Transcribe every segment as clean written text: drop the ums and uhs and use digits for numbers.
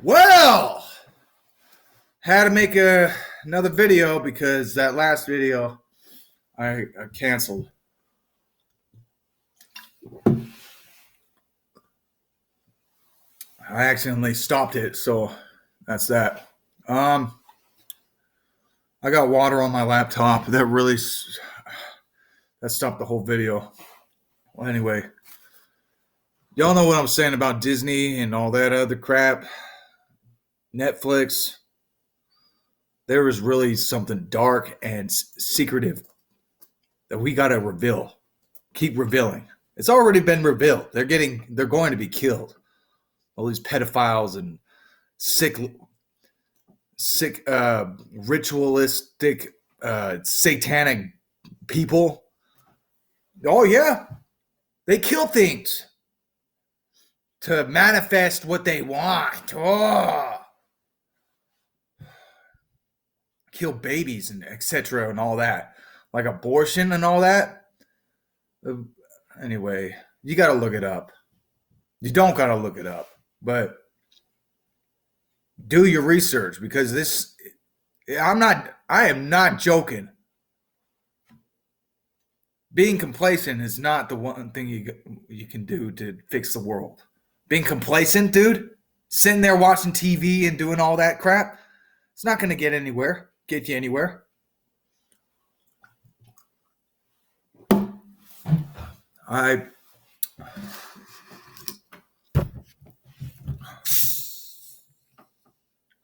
Well, had to make another video because that last video I canceled. I accidentally stopped it, so that's that. I got water on my laptop. That stopped the whole video. Well, anyway, y'all know what I'm saying about Disney and all that other crap. Netflix. There was really something dark and secretive that we got to reveal. Keep revealing. It's already been revealed. They're going to be killed. All these pedophiles and sick, ritualistic, satanic people. Oh yeah, they kill things to manifest what they want. Oh, kill babies and etc. and all that, like abortion and all that. Anyway, you got to look it up. You don't got to look it up, but do your research because I am not joking. Being complacent is not the one thing you can do to fix the world. Being complacent, dude, sitting there watching TV and doing all that crap, it's not going to get you anywhere. I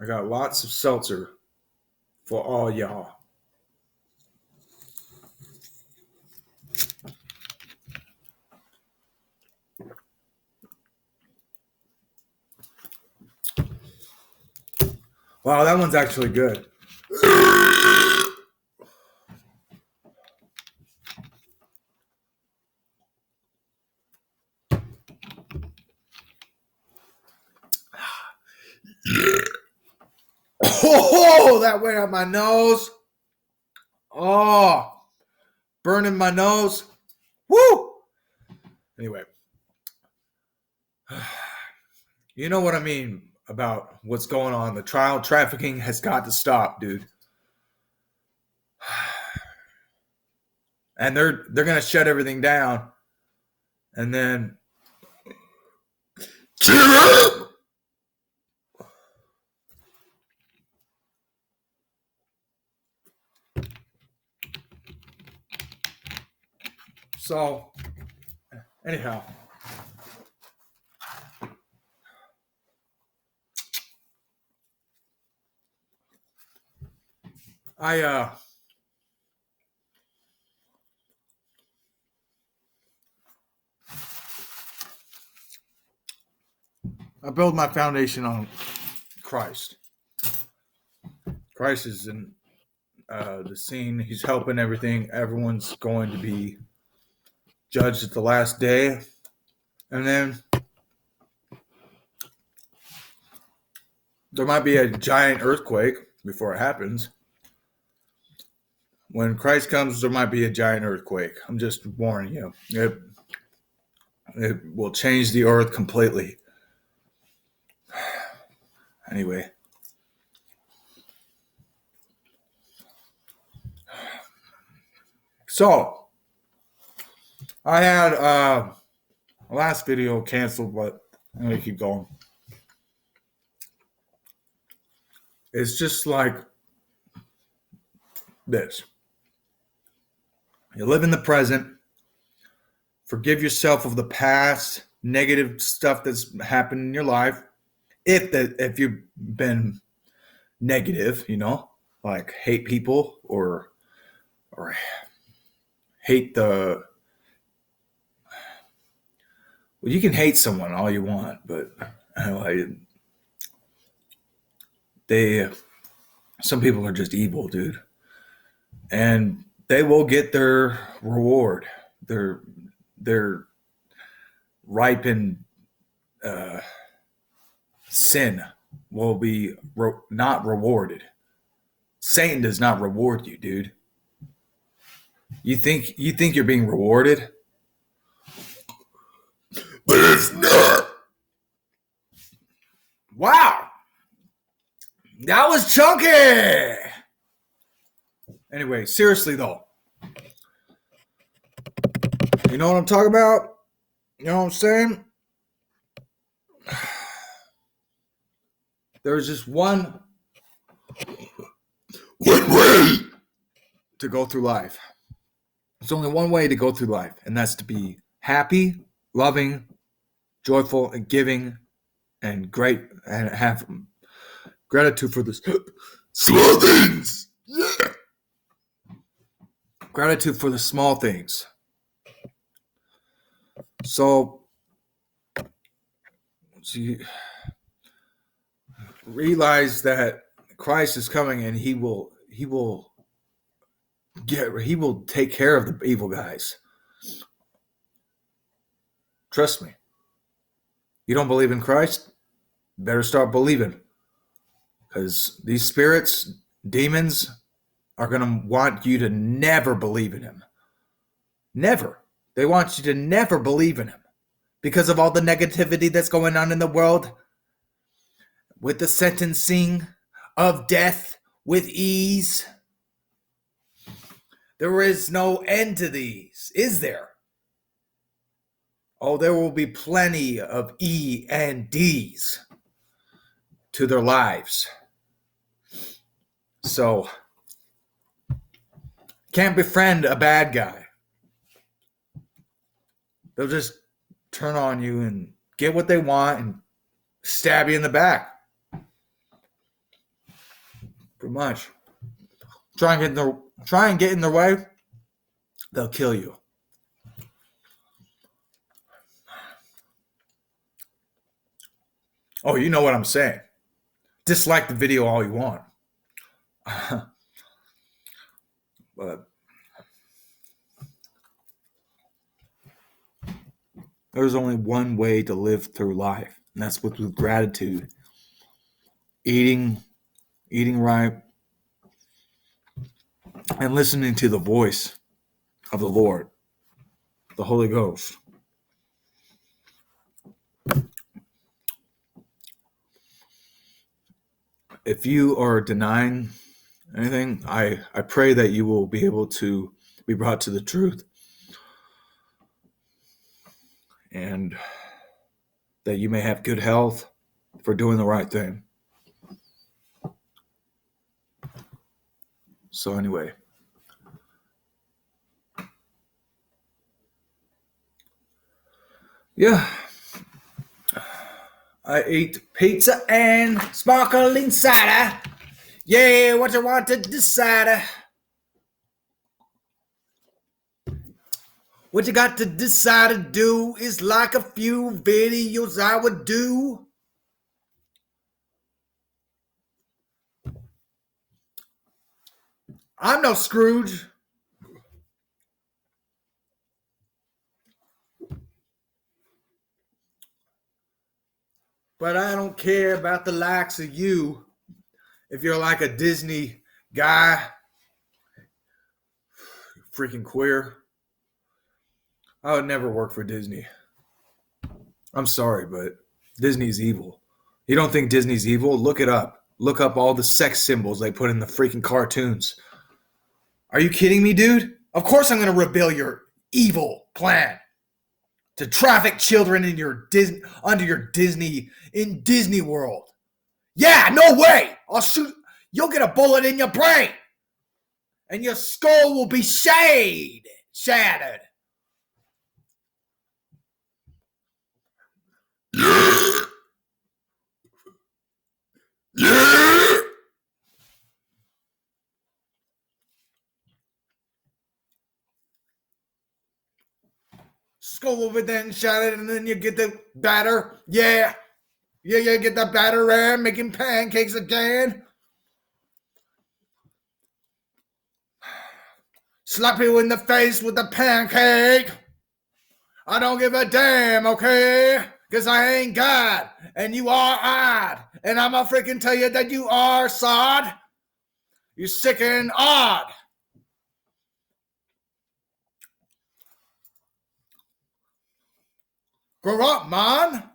got lots of seltzer for all y'all. Wow, that one's actually good. Oh, that went up my nose. Oh, burning my nose. Woo! Anyway, you know what I mean about what's going on. The child trafficking has got to stop, dude. And they're going to shut everything down. And then so anyhow, I build my foundation on Christ. Christ is in the scene. He's helping everything. Everyone's going to be judged at the last day. And then there might be a giant earthquake before it happens. When Christ comes, there might be a giant earthquake. I'm just warning you. It will change the earth completely. Anyway. So, I had a last video canceled, but I'm going to keep going. It's just like this. You live in the present. Forgive yourself of the past, negative stuff that's happened in your life. If you've been negative, like hate people or hate well, you can hate someone all you want, but some people are just evil, dude, and they will get their reward. Their ripened sin will be not rewarded. Satan does not reward you, dude. You think you're being rewarded, but it's not. Wow. That was chunky. Anyway, seriously though. You know what I'm talking about? You know what I'm saying? There's just one way to go through life. There's only one way to go through life, and that's to be happy, loving, joyful, and giving, and great, and have gratitude for the small things. Yeah. Gratitude for the small things. So you realize that Christ is coming, and he will take care of the evil guys. Trust me. You don't believe in Christ? Better start believing. Because these spirits, demons, are going to want you to never believe in him. Never. They want you to never believe in him. Because of all the negativity that's going on in the world. With the sentencing of death with ease. There is no end to these, is there? Oh, there will be plenty of E and D's to their lives. So, can't befriend a bad guy. They'll just turn on you and get what they want and stab you in the back. Pretty much. Try and get in their way, they'll kill you. Oh, you know what I'm saying. Dislike the video all you want. But there's only one way to live through life, and that's with gratitude. Eating right, and listening to the voice of the Lord, the Holy Ghost. If you are denying anything, I pray that you will be able to be brought to the truth, and that you may have good health for doing the right thing. So anyway, yeah, I ate pizza and sparkling cider. Yeah, what you want to decide? What you got to decide to do is like a few videos I would do. I'm no Scrooge. But I don't care about the likes of you. If you're like a Disney guy, freaking queer, I would never work for Disney. I'm sorry, but Disney's evil. You don't think Disney's evil? Look it up. Look up all the sex symbols they put in the freaking cartoons. Are you kidding me, dude? Of course I'm going to reveal your evil plan to traffic children in your under your Disney in Disney World. Yeah, no way. I'll shoot. You'll get a bullet in your brain, and your skull will be shattered. Yeah. Yeah. Skull will be then shattered, and then you get the batter. Yeah. Yeah, get the batter and making pancakes again. Slap you in the face with the pancake. I don't give a damn, okay? Because I ain't God, and you are odd. And I'ma freaking tell you that you are sod. You're sick and odd. Grow up, man.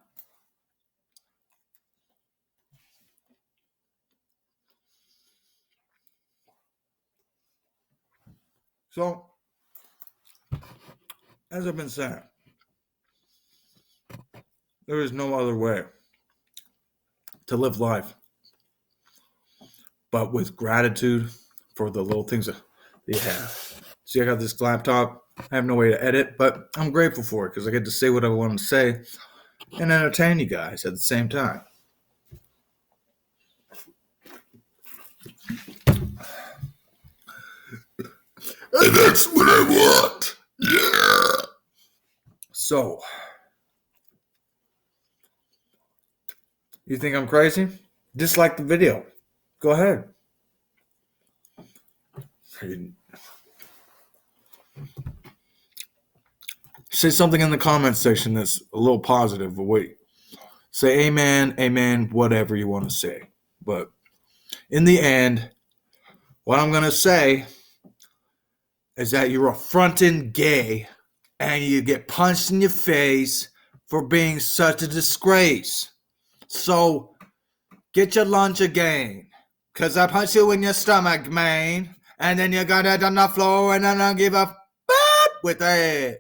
So, as I've been saying, there is no other way to live life but with gratitude for the little things that you have. See, I got this laptop. I have no way to edit, but I'm grateful for it because I get to say what I want to say and entertain you guys at the same time. And that's what I want. Yeah. So, you think I'm crazy? Dislike the video. Go ahead. Say something in the comments section that's a little positive, but wait. Say amen, amen, whatever you want to say. But in the end, what I'm going to say is that you're affronting gay and you get punched in your face for being such a disgrace. So get your lunch again. Because I punch you in your stomach, man. And then you got it on the floor and I don't give a fuck with that.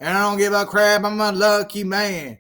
And I don't give a crap. I'm a lucky man.